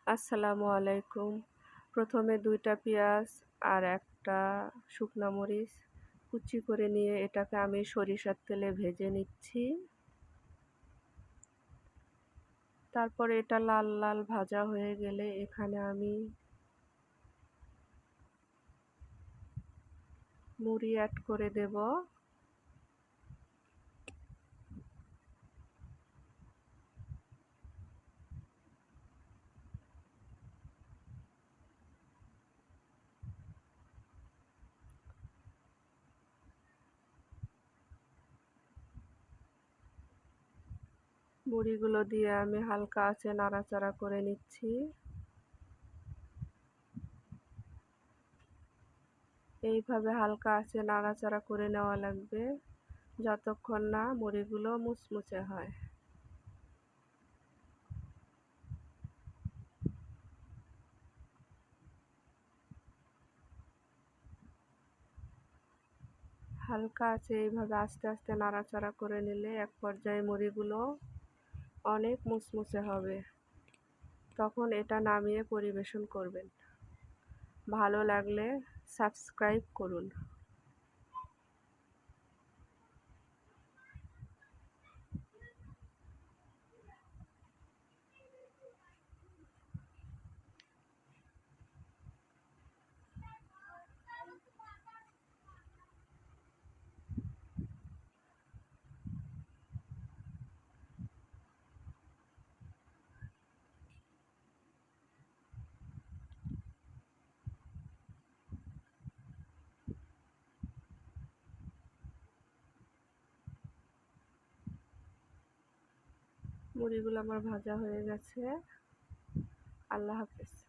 আসসালামু আলাইকুম। প্রথমে ২ টা পেঁয়াজ আর ১ টা শুকনা মরিচ কুচি করে নিয়ে এটাকে আমি সরিষার তেলে ভেজে নিচ্ছি। তারপরে এটা লাল, লাল ভাজা হয়ে গেলে এখানে আমি মুড়ি অ্যাড করে দেব। মুড়িগুলো দিয়ে আমি হালকা আঁচে নাড়াচাড়া করে নিচ্ছি। এইভাবে হালকা আঁচে নাড়াচাড়া করে নেওয়া লাগবে যতক্ষণ না মুড়িগুলো মুচমুচে হয়। হালকা আঁচে এইভাবে আস্তে আস্তে নাড়াচাড়া করে নিলে এক পর্যায়ে মুড়িগুলো অনেক মুচমুচে হবে। তখন এটা নামিয়ে পরিবেশন করবেন। ভালো লাগলে সাবস্ক্রাইব করুন। মুড়িগুলো আমার ভাজা হয়ে গেছে। আল্লাহ হাফেজ।